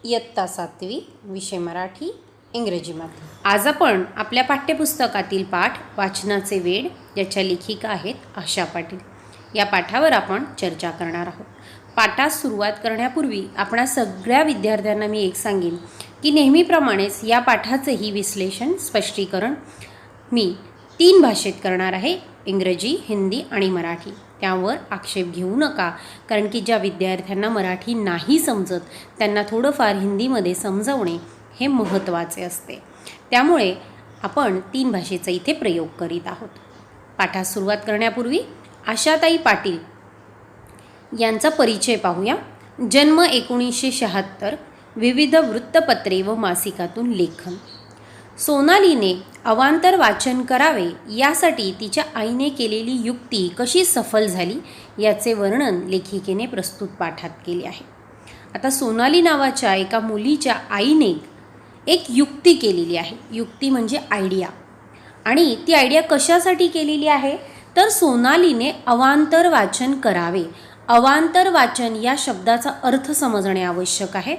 इयत्ता 7वी विषय मराठी इंग्रजीमध्ये. आज आपण आपल्या पाठ्यपुस्तकातील पाठ वाचनाचे वेड याच्या लेखिका आहेत आशा पाटील. या पाठावर आपण चर्चा करणार आहोत. पाठास सुरुवात करण्यापूर्वी आपणा सगळ्या विद्यार्थ्यांना मी एक सांगेन की नेहमीप्रमाणेच या पाठाचेही विश्लेषण स्पष्टीकरण मी 3 भाषेत करणार आहे, इंग्रजी, हिंदी आणि मराठी. त्यावर आक्षेप घेऊ नका, कारण की ज्या विद्यार्थ्यांना मराठी नाही समजत त्यांना थोडंफार हिंदीमध्ये समजवणे हे महत्त्वाचे असते. त्यामुळे आपण 3 भाषेचा इथे प्रयोग करीत आहोत. पाठास सुरुवात करण्यापूर्वी आशाताई पाटील यांचा परिचय पाहूया. जन्म 1976. विविध वृत्तपत्रे व मासिकातून लेखन. सोनालीने अवांतर वाचन करावे यासाठी तिच्या आईने केलेली युक्ती कशी सफल झाली याचे वर्णन लेखिकेने प्रस्तुत पाठात केले आहे. आता सोनाली नावाच्या एका मुलीच्या आईने एक युक्ती केलेली आहे. युक्ती म्हणजे आयडिया. आणि ती आयडिया कशासाठी केलेली आहे तर सोनालीने अवांतर वाचन करावे. अवांतर वाचन या शब्दाचा अर्थ समजणे आवश्यक आहे.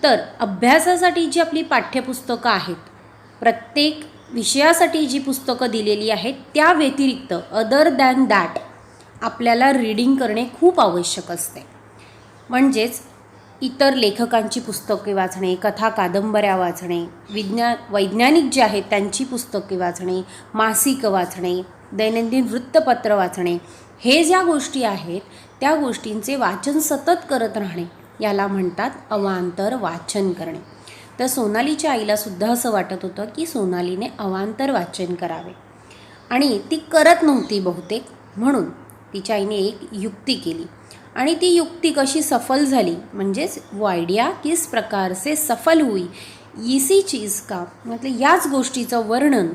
तर अभ्यासासाठी जी आपली पाठ्यपुस्तकं आहेत, प्रत्येक विषयासाठी जी पुस्तकं दिलेली आहेत त्या व्यतिरिक्त अदर दॅन दॅट आपल्याला रीडिंग करणे खूप आवश्यक असते. म्हणजेच इतर लेखकांची पुस्तके वाचणे, कथा कादंबऱ्या वाचणे, वैज्ञानिक जे आहेत त्यांची पुस्तके वाचणे, मासिकं वाचणे, दैनंदिन वृत्तपत्र वाचणे, हे ज्या गोष्टी आहेत त्या गोष्टींचे वाचन सतत करत राहणे याला म्हणतात अवांतर वाचन करणे. तर सोनालीच्या आईलासुद्धा असं वाटत होतं की सोनालीने अवांतर वाचन करावे आणि ती करत नव्हती बहुतेक, म्हणून तिच्या आईने एक युक्ती केली. आणि ती युक्ती कशी सफल झाली, म्हणजेच वो आइडिया किस प्रकार से सफल हुई, इसी चीज का मतलब याच गोष्टीचं वर्णन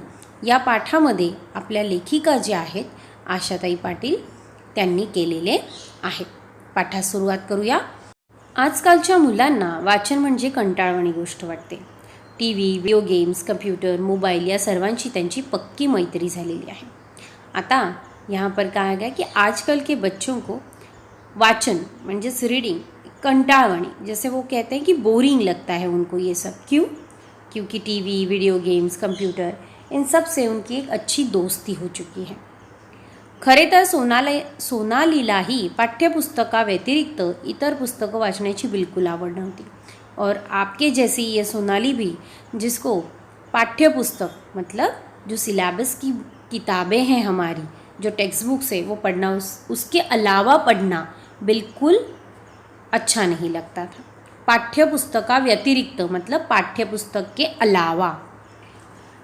या पाठामध्ये आपल्या लेखिका ज्या आहेत आशाताई पाटील त्यांनी केलेले आहे. पाठास सुरुवात करूया. आजकालच्या मुलांना वाचन म्हणजे कंटाळवाणी गोष्ट वाटते. TV, video games, computer, mobile या सर्वांची त्यांची पक्की मैत्री झालेली आहे. आता यहाँ पर कहा गया कि आजकल के बच्चों को वाचन म्हणजेच रीडिंग कंटाळवाणी, जैसे वो कहते हैं कि बोरिंग लगता है उनको ये सब. क्यों? क्योंकि TV, वीडियो गेम्स, कंप्यूटर इन सब से उनकी एक अच्छी दोस्ती हो चुकी है. खरे तर सोनालीलाही पाठ्यपुस्तकाव्यतिरिक्त इतर पुस्तकं वाचण्याची बिल्कुल आवड नव्हती. और आपके जैसी ये सोनाली भी, जिसको पाठ्यपुस्तक मतलब जो सिलेबस की किताबें हैं हमारी, जो टेक्स्ट बुक्स है वो पढ़ना, उसके अलावा पढ़ना बिल्कुल अच्छा नहीं लगता था. पाठ्यपुस्तकाव्यतिरिक्त मतलब पाठ्यपुस्तक के अलावा.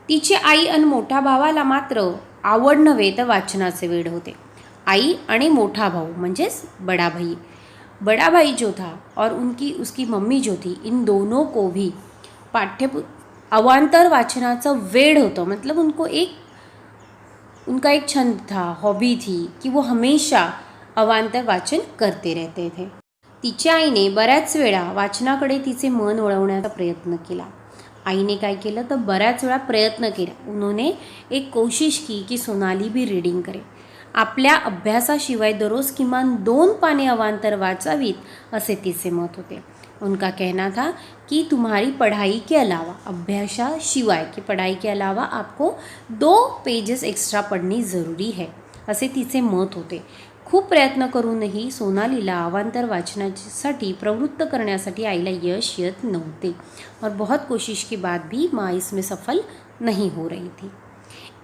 तिची आई आणि मोठ्या भावाला मात्र आवड नव्हे तर वाचनाचे वेड होते. आई आणि मोठा भाऊ म्हणजेच बड़ा भाई जो था और उसकी मम्मी जो थी, इन दोनों को भी अवांतर वाचनाचं वेड होतं. मतलब उनका एक छंद था, हॉबी थी कि वो हमेशा अवांतर वाचन करते रहते थे. तिच्या आईने बऱ्याच वेळा वाचनाकडे तिचे मन वळवण्याचा प्रयत्न केला. आईने काय केलं तर बऱ्याच वेळा प्रयत्न केला. उन्होंने एक कोशिश की कि सोनाली भी रीडिंग करे. आपल्या अभ्यासाशिवाय दररोज किमान 2 पाने अवांतर वाचावीत असे तिचे मत होते. उनका कहना था कि तुम्हारी पढ़ाई के अलावा, अभ्यासाशिवाय की पढ़ाई के अलावा आपको 2 पेजेस एक्स्ट्रा पढ़नी ज़रूरी है, असे तिचे मत होते. खूप प्रयत्न करूनही सोनालीला अवांतर वाचनासाठी प्रवृत्त करण्यासाठी आईला यश येत नव्हते. और बहुत कोशिश के बाद भी माँ इसमें सफल नहीं हो रही थी.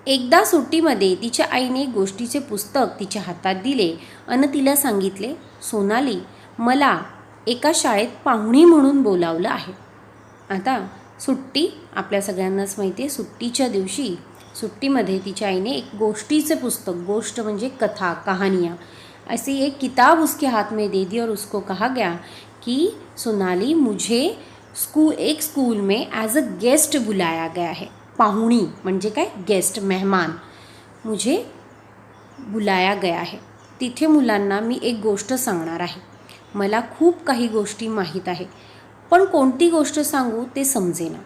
एकदा सुट्टीमध्ये तिच्या आईने एक गोष्टीचे पुस्तक तिच्या हातात दिले आणि तिला सांगितले, सोनाली, मला एका शाळेत पाहुणी म्हणून बोलावलं आहे. आता सुट्टी आपल्या सगळ्यांनाच माहिती आहे. सुट्टीच्या दिवशी सुट्टीमध्ये तिच्या आईने एक गोष्टीचे पुस्तक, गोष्ट म्हणजे कथा, कहानियाँ, ऐसी एक किताब उसके हाथ में दे दी और उसको कहा गया कि सोनाली, मुझे एक स्कूल में ॲज अ गेस्ट बुलाया गया है. पाहुणी म्हणजे काय, गेस्ट, मेहमान. मुझे बुलाया गया है. तिथे मुलांना मी एक गोष्ट सांगणार आहे. मला खूप काही गोष्टी माहीत आहे, पण कोणती गोष्ट सांगू ते समजेना.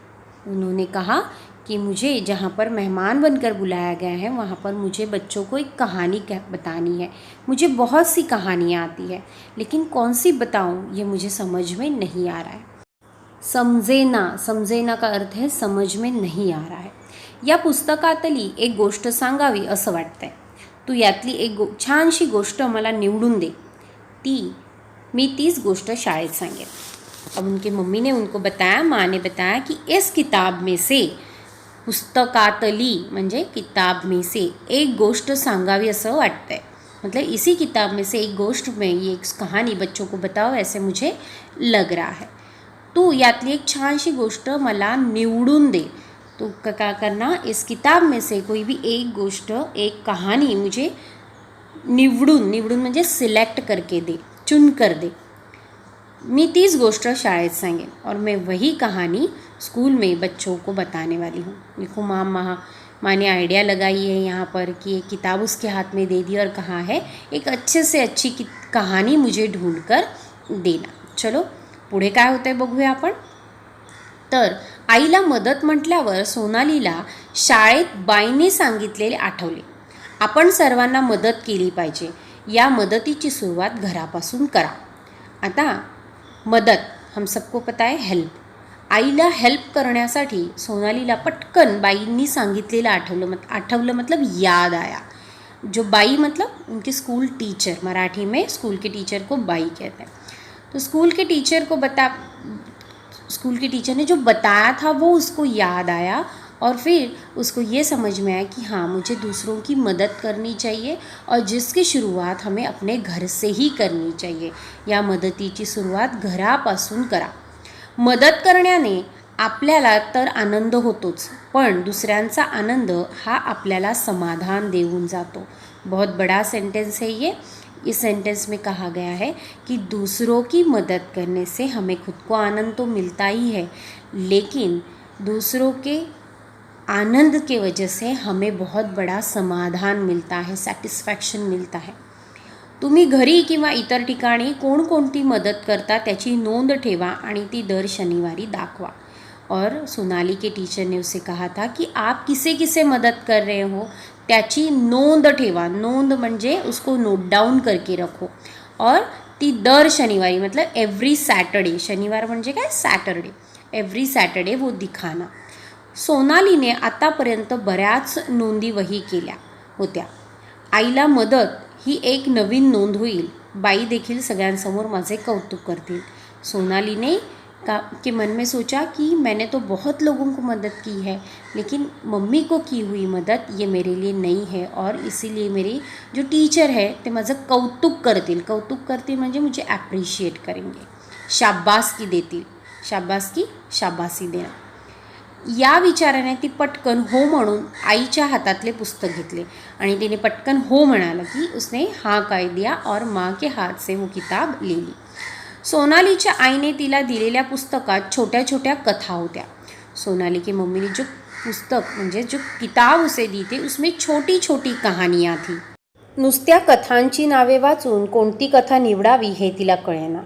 उन्होंने कहा कि मुझे जहाँ पर मेहमान बनकर बुलाया गया है वहाँ पर मुझे बच्चों को एक कहानी बतानी है. मुझे बहुत सी कहानियाँ आती है, लेकिन कौन सी बताऊँ ये मुझे समझ में नहीं आ रहा है. समजेना का अर्थ है समझ में नहीं आ रहा है. या पुस्तकातली एक गोष्ट सांगावी असं वाटतंय. तू यातली एक छानशी गोष्ट मला निवडून दे. मी तीच गोष्ट शाळेत सांगेन. अब उनके मम्मी ने उनको बताया, माँ ने बताया कि इस किताब में से, पुस्तकातली म्हणजे किताब में से एक गोष्ट सांगावी असं वाटतंय. मतलब इसी किताब में से एक गोष्ट में ये एक कहानी बच्चों को बताओ ऐसे मुझे लग रहा है. तू यातली एक छानशी गोष्ट मला निवडून दे. तो क्या करना, इस किताब में से कोई भी एक गोष्ट, एक कहानी मुझे निवडून म्हणजे सिलेक्ट करके दे, चुन कर दे. मैं तीस गोष्ट शायद सांगेन और मैं वही कहानी स्कूल में बच्चों को बताने वाली हूँ. देखो माँ ने आइडिया लगाई है यहाँ पर कि एक किताब उसके हाथ में दे दी और कहा है एक अच्छे से अच्छी कहानी मुझे ढूंढ कर देना. चलो पुढे काय होतं आहे बघूया आपण. तर आईला मदत म्हटल्यावर सोनालीला शाळेत बाईने सांगितलेले आठवले. आपण सर्वांना मदत केली पाहिजे. या मदतीची सुरुवात घरापासून करा. आता मदत हम सबको पता है, हेल्प. आईला हेल्प करण्यासाठी सोनालीला पटकन बाईंनी सांगितलेलं आठवलं मतलब याद आया. जो बाई मतलब उनके स्कूल टीचर, मराठी में स्कूल के टीचर को बाई कहते हैं. तो स्कूल के टीचर ने जो बताया था वो उसको याद आया और फिर उसको ये समझ में आया कि हाँ मुझे दूसरों की मदद करनी चाहिए और जिसकी शुरुआत हमें अपने घर से ही करनी चाहिए. या मदतीची सुरुवात घरापासून करा. मदत करण्याने आपल्याला तर आनंद होतोच, पण दुसऱ्यांचा आनंद हा आपल्याला समाधान देऊन जातो. बहुत बड़ा सेंटेंस है ये. इस सेंटेंस में कहा गया है कि दूसरों की मदद करने से हमें खुद को आनंद तो मिलता ही है, लेकिन दूसरों के आनंद के वजह से हमें बहुत बड़ा समाधान मिलता है, सॅटिस्फॅक्शन मिलता है. तुम्ही घरी किंवा इतर ठिकाणी कोणकोणती मदत करता त्याची नोंद ठेवा आणि ती दर शनिवारी दाखवा. और सोनाली के टीचर ने उसे कहा था कि आप किसे किसे मदद कर रहे हो त्याची नोंद ठेवा. नोंद म्हणजे उसको नोट डाउन करके रखो. और ती दर शनिवारी मतलब एव्हरी सॅटर्डे, शनिवार म्हणजे काय सॅटर्डे, एव्हरी सॅटर्डे वो दिखाना. सोनालीने आतापर्यंत बऱ्याच नोंदी वही केल्या होत्या. आईला मदत ही एक नवीन नोंद होईल. बाई देखील सगळ्यांसमोर माझे कौतुक करतील. सोनाली ने के मन में सोचा कि मैंने तो बहुत लोगों को मदद की है, लेकिन मम्मी को की हुई मदद ये मेरे लिए नई है और इसीलिए मेरी जो टीचर है ते माझं कौतुक करतील म्हणजे मुझे ॲप्रिशिएट करेंगे, शाबासकी देतील. शाबासी देणं. या विचाराने ती पटकन हो म्हणून आईच्या हातातले पुस्तक घेतले आणि तिने पटकन हो म्हणाला की उसने हाँ कह दिया और माँ के हाथ से वो किताब ले ली. सोनालीच्या आईने तिला दिलेल्या पुस्तकात छोट्या छोट्या कथा होत्या. सोनाली की मम्मी ने जो पुस्तक म्हणजे जो किताब उसे दी थी उसमें छोटी छोटी कहानियाँ थी. नुसत्या कथांची नावे वाचून कोणती कथा निवडावी हे तिला कळेना.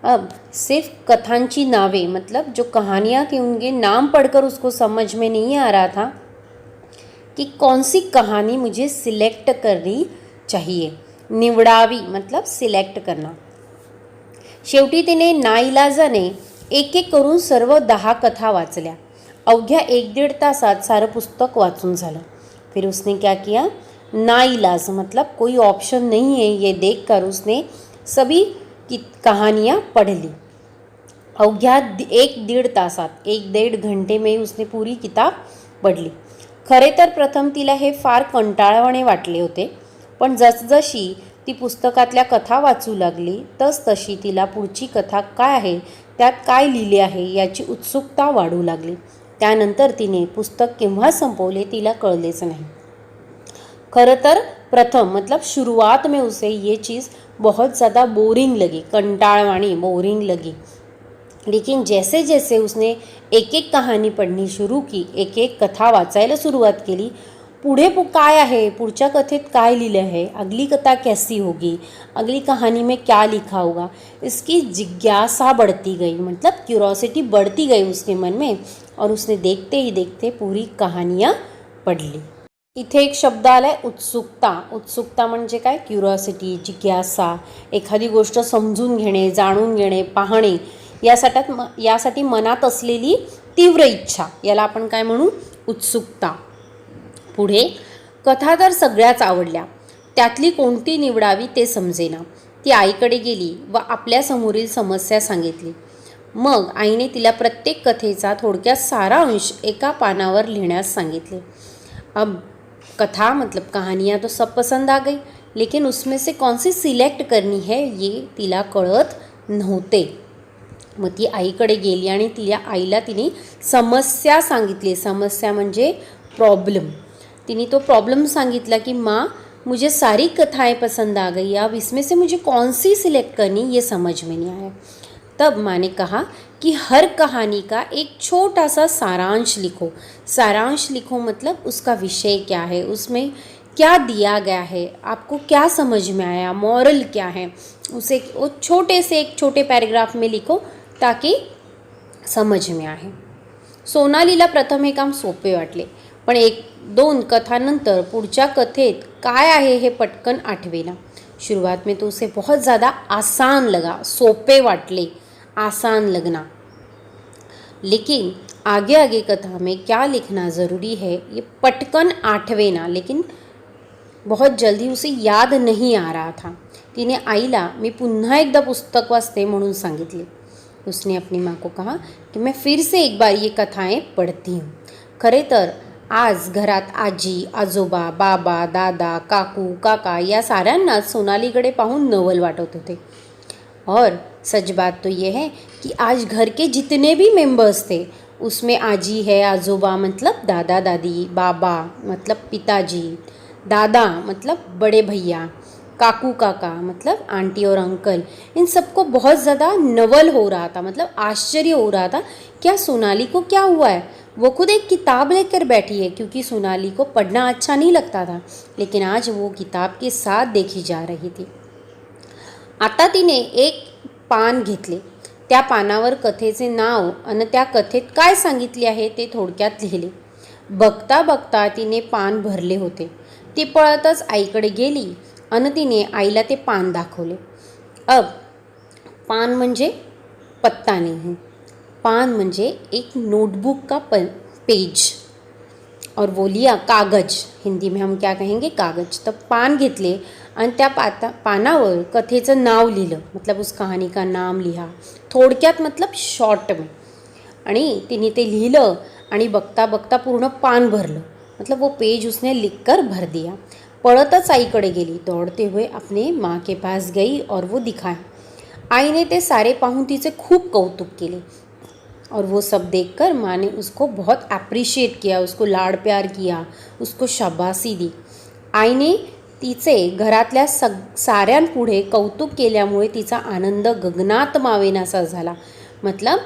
अब सिर्फ कथांची नावे मतलब जो कहानियाँ थी उनके नाम पढ़कर उसको समझ में नहीं आ रहा था कि कौन सी कहानी मुझे सिलेक्ट करनी चाहिए. निवडावी मतलब सिलेक्ट करना. शेवटी तिने नाईलाजाने एक एक करून सर्व 10 कथा वाचल्या. अवघ्या 1-1.5 तासात सारं पुस्तक वाचून झालं. फिर उसने क्या किया, नाईलाज मतलब कोई ऑप्शन नहीं है ये देखकर उसने सभी की कहानियाँ पढ़ ली. अवघ्या 1-1.5 तासात, 1-1.5 घंटे में उसने पूरी किताब पढ़ ली. खरे तर प्रथम तिला हे फार कंटाळवाणे वाटले होते, पण जसजशी ती पुस्तकातल्या कथा वाचू लागली तसतशी तिला पुढची कथा काय आहे, त्यात काय लिहिले आहे याची उत्सुकता वाढू लागली. त्यानंतर तिने पुस्तक केव्हा संपवले तिला कळलेच नाही. खरं तर प्रथम मतलब शुरुआत में उसे ये चीज़ बहुत ज़्यादा बोरिंग लगी, कंटाळवाणी बोरिंग लगी. लेकिन जैसे जैसे उसने एक एक कहानी पढ़नी शुरू की, एक एक कथा वाचायला सुरुवात केली, पुढे काय आहे, पुढच्या कथेत काय लिहिलं आहे, अगली कथा कैसी होगी, अगली कहानी में क्या लिखा होगा, इसकी जिज्ञासा बढ़ती गई मतलब क्यूरोसिटी बढ़ती गई उसके मन में और उसने देखते ही देखते पूरी कहानियाँ पढ़ ली. इथे एक शब्द आलाय उत्सुकता. उत्सुकता म्हणजे काय, क्युरॉसिटी, जिज्ञासा, एखादी गोष्ट समजून घेणे, जाणून घेणे, पाहणे. यासाठी मनात असलेली तीव्र इच्छा, याला आपण काय म्हणू, उत्सुकता. पुढे, कथा तर सगळ्याच आवडल्या, त्यातली कोणती निवडावी ते समजेना. ती आईकडे गेली व आपल्यासमोरील समस्या सांगितली. मग आईने तिला प्रत्येक कथेचा थोडक्यात सारांश एका पानावर लिहिण्यास सांगितले. अब कथा मतलब कहानियाँ तो सब पसंद आ गई, लेकिन उसमें से कौन सी सिलेक्ट करनी है ये तिला कळत नव्हते. मग ती आईकडे गेली आणि आईला तिने समस्या सांगितली. समस्या म्हणजे प्रॉब्लम. तिने तो प्रॉब्लम सांगितला की माँ, मुझे सारी कथाएं पसंद आ गई, अब इसमें से मुझे कौन सी सिलेक्ट करनी ये समझ में नहीं आया. तब माँ ने कहा कि हर कहानी का एक छोटा सा सारांश लिखो. सारांश लिखो मतलब उसका विषय क्या है, उसमें क्या दिया गया है, आपको क्या समझ में आया, मॉरल क्या है, उसे वो छोटे से एक छोटे पैराग्राफ में लिखो ताकि समज में आहे. सोनालीला प्रथम हे काम सोपे वाटले, पण 1-2 कथानंतर पुढच्या कथेत काय आहे हे पटकन आठवेना. शुरुआत में तो उसे बहुत ज़्यादा आसान लगा, सोपे वाटले, आसान लगना. लेकिन आगे आगे कथा में क्या लिखना ज़रूरी है ये पटकन आठवेना, लेकिन बहुत जल्दी उसे याद नहीं आ रहा था. तिने आईला मी पुन्हा एकदा पुस्तक वाचते म्हणून सांगितले. उसने अपनी माँ को कहा कि मैं फिर से एक बार ये कथाएं पढ़ती हूँ. खरे तर आज घरात आजी, आजोबा, बाबा, दादा, काकू, काका या साऱ्यांनाच सोनालीकडे पाहून नवल वाटत होते. और सच बात तो ये है कि आज घर के जितने भी मेंबर्स थे उसमें आजी है, आजोबा मतलब दादा दादी, बाबा मतलब पिताजी, दादा मतलब बड़े भैया, काकू काका मतलब आंटी और अंकल, इन सबको बहुत ज़्यादा नवल हो रहा था, मतलब आश्चर्य हो रहा था क्या सोनाली को क्या हुआ है. वो खुद एक किताब लेकर बैठी है, क्योंकि सोनाली को पढ़ना अच्छा नहीं लगता था, लेकिन आज वो किताब के साथ देखी जा रही थी. आता तिने एक पान घेतले. त्या पानावर कथेचे नाव आणि त्या कथेत काय सांगितले आहे ते थोडक्यात लिहिले. बघता बघता तिने पान भरले होते. ती पळतच आईकडे गेली आणि तिने आईला ते पान दाखवले. अब पान म्हणजे पत्ता नहीं, पान म्हणजे एक नोटबुक का पेज, और वो लिया कागज, हिंदी में हम क्या कहेंगे कागज. तर पान घेतले आणि त्या पानावर कथेचं नाव लिहिलं, मतलब उस कहानी का नाम लिहा, थोडक्यात मतलब शॉर्ट में. आणि तिने ते लिहिलं आणि बघता बघता पूर्ण पान भरलं, मतलब वो पेज उसने लिखकर भर दिया. पळतच आईकडे गेली, दौड़ते हुए अपने माँ के पास गई और वो दिखाया. आई ने ते सारे पाहून तिचे खूप कौतुक केले, और वो सब देखकर माँ ने उसको बहुत अप्रिशिएट किया, उसको लाड प्यार किया, उसको शाबासी दी. आईने तिचे घरातल्या साऱ्यांपुढे कौतुक केल्यामुळे तिचा आनंद गगनात मावेनासा झाला. मतलब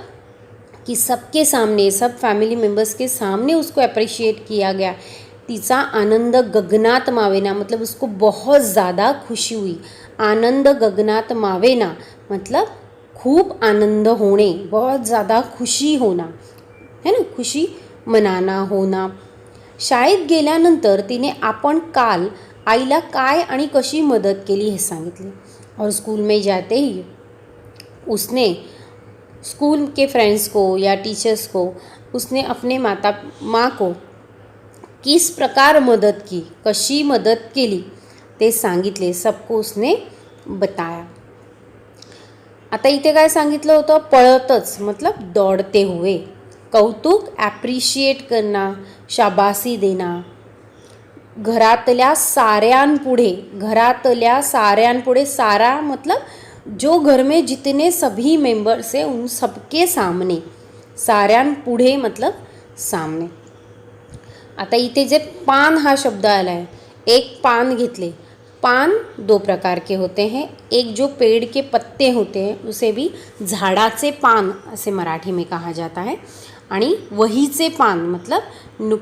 कि सबके सामने, सब फैमिली मेम्बर्स के सामने उसको अप्रिशिएट किया गया. तिचा आनंद गगनात मावेना मतलब उसको बहुत ज़्यादा खुशी हुई. आनंद गगनात मावेना मतलब खूब आनंद होणे, बहुत ज़्यादा खुशी होना है ना, खुशी मनाना होना. शाळेत गेल्यानंतर तिने आपण काल आईला काय आणि कशी मदत केली हे सांगितले. और स्कूल में जाते ही उसने स्कूल के फ्रेंड्स को या टीचर्स को उसने अपने माँ को किस प्रकार मदत की, कशी मदत केली ते सांगितले. सबको उसने बताया. आता इथे काय सांगितलं होतं, पळतच मतलब दौड़ते हुए. कौतुक ॲप्रिशिएट करना, शाबासी देना. घरातल्या साऱ्यांपुढे, सारा मतलब जो घर में जितने सभी मेंबर्स हैं उन सबके सामने, साऱ्यांपुढे मतलब सामने. आता इथे जे पान हा शब्द आला है, एक पान घेतले. पान 2 प्रकार के होते हैं. एक जो पेड़ के पत्ते होते हैं उसे भी झाडाचे पान असे मराठी में कहा जाता है. आणि वहीचे पान मतलब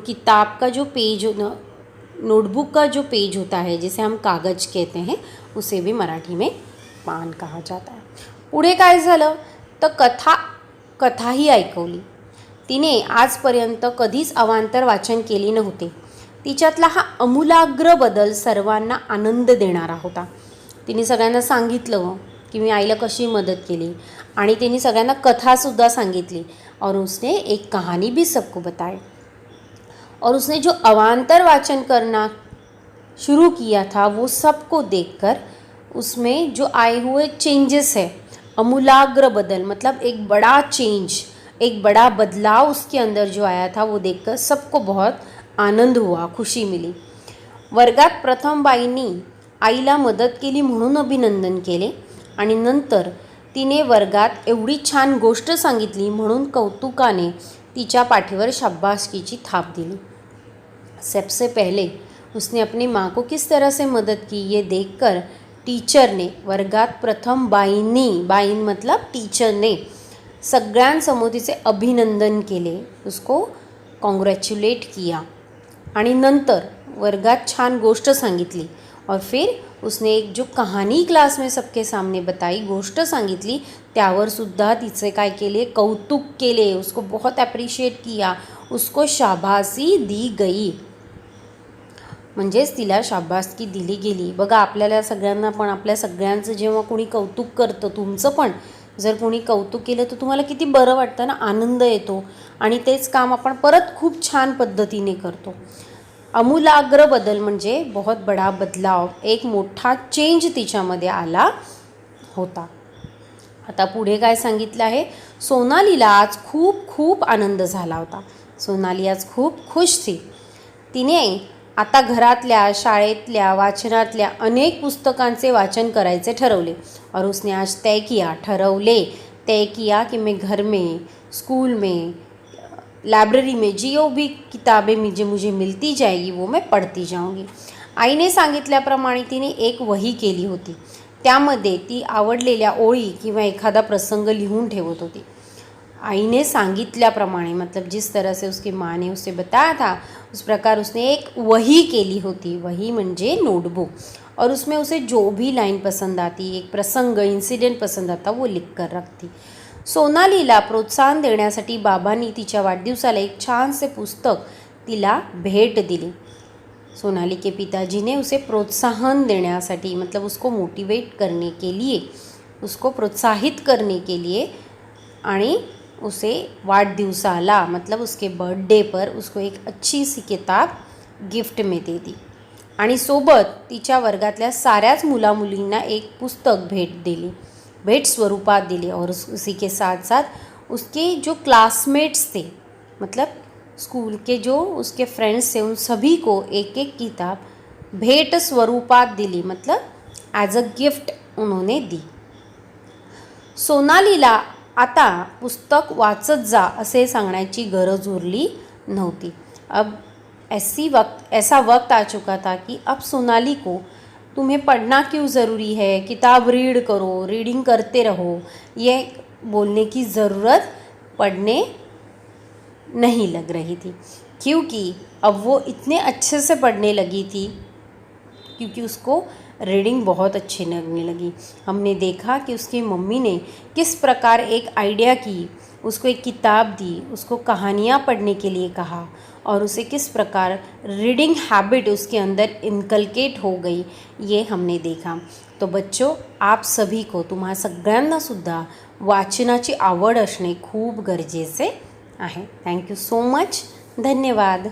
किताब का जो पेज, नोटबुक का जो पेज होता है जिसे हम कागज कहते हैं, उसे भी मराठी में पान कहा जाता है. पुढे काय झालं तर कथाही ऐकवली. तिने आजपर्यंत कधीच अवांतर वाचन केले नव्हते. तिच्यातला हा अमूलाग्र बदल सर्वांना आनंद देणारा होता. तिने सगळ्यांना सांगितलं की मी आईला कशी मदत केली. आणि त्यांनी सगळ्यांना कथासुद्धा सांगितली। और उसने एक कहानी भी सबको बताई। और उसने जो अवान्तर वाचन करना शुरू किया था वो सबको देखकर उसमें जो आए हुए चेंजेस है, अमूलाग्र बदल, मतलब एक बड़ा चेंज, एक बड़ा बदलाव उसके अंदर जो आया था वो देखकर सबको बहुत आनंद हुआ, खुशी मिली। वर्गात प्रथम बाईंनी आईला मदत केली म्हणून अभिनंदन केले आणि नंतर तिने वर्गात एवढी छान गोष्ट सांगितली म्हणून कौतुकाने तिच्या पाठीवर शाबासकीची थाप दिली। सबसे पहले उसने अपनी माँ को किस तरह से मदद की ये देखकर टीचर ने, वर्गात प्रथम बाईंनी, बाईं मतलब टीचर ने सगळ्यांसमोर तिचे अभिनंदन केले, उसको कॉन्ग्रॅच्युलेट किया आणि नंतर वर्गात छान गोष्ट सांगितली। और फिर उसने एक जो कहानी क्लास में सबके सामने बताई, गोष्ट सांगितली, त्यावर सुद्धा तिचे काय केले, कौतुक केले, उसको बहुत ॲप्रिशिएट किया, उसको शाबासी दी गई, म्हणजेच तिला शाबासकी दिली गेली। बघा आपल्याला सगळ्यांना पण आपल्या सगळ्यांचं जेव्हा कोणी कौतुक करतं, तुमचं पण जर कोणी कौतुक केलं तर तुम्हाला किती बरं वाटतं ना, आनंद येतो आणि तेच काम आपण परत खूप छान पद्धतीने करतो। अमूलाग्र बदल म्हणजे बहुत बड़ा बदलाव, एक मोठा चेंज तिच्यामध्ये आला होता। आता पुढे काय सांगितलं आहे, सोनालीला आज खूप खूप आनंद झाला होता। सोनाली आज खूप खुश थी। तिने आता घरातल्या, शाळेतल्या, वाचनातल्या अनेक पुस्तकांचे वाचन करायचे ठरवले। और उसने आज तय किया कि मैं घर में, स्कूल में, लाइब्रेरी में जो भी किताबें मुझे मिलती जाएगी वो मैं पढ़ती जाऊंगी। आईने सांगितल्याप्रमाणे तिने एक वही केली होती, त्यामध्ये ती आवडलेल्या ओळी किंवा एखादा प्रसंग लिहून ठेवत होती। आई ने सांगितल्याप्रमाणे मतलब जिस तरह से उसकी माँ ने उसे बताया था उस प्रकार उसने एक वही केली होती, वही म्हणजे नोटबुक। और उसमें उसे जो भी लाइन पसंद आती, एक प्रसंग, इंसिडेंट पसंद आता वो लिख कर रखती। सोनालीला प्रोत्साहन देण्यासाठी बाबांनी तिच्या वाढदिवसाला एक छानसे पुस्तक तिला भेट दिली। सोनाली के पिताजी ने उसे प्रोत्साहन देण्यासाठी मतलब उसको मोटिवेट करने के लिए, उसको प्रोत्साहित करने के लिए आणि उसे वाढदिवसाला मतलब उसके बर्थडे पर उसको एक अच्छी सी किताब गिफ्ट में दे दी आणि सोबत तिच्या वर्गातल्या साऱ्याच मुलामुलींना एक पुस्तक भेट स्वरूपात दिली। और उसी के साथ साथ उसके जो क्लासमेट्स थे मतलब स्कूल के जो उसके फ्रेंड्स थे उन सभी को एक एक किताब भेट स्वरूपात दिली, मतलब ॲज अ गिफ्ट उन्होंने दी। सोनालीला आता पुस्तक वाचत जा असे सांगण्याची गरज उरली नव्हती। अब ऐसा वक्त आ चुका था कि अब सोनाली को तुम्हें पढ़ना क्यों ज़रूरी है, किताब रीड करो, रीडिंग करते रहो, ये बोलने की ज़रूरत पढ़ने नहीं लग रही थी, क्योंकि अब वो इतने अच्छे से पढ़ने लगी थी क्योंकि उसको रीडिंग बहुत अच्छी लगने लगी। हमने देखा कि उसकी मम्मी ने किस प्रकार एक आइडिया की, उसको एक किताब दी, उसको कहानियाँ पढ़ने के लिए कहा और उसे किस प्रकार रीडिंग हैबिट उसके अंदर इनकलकेट हो गई, ये हमने देखा। तो बच्चों, आप सभी को, तुम्हा सगळ्यांनासुद्धा वाचनाची आवड असणे खूप गरजेचे आहे। थँक्यू सो मच, धन्यवाद।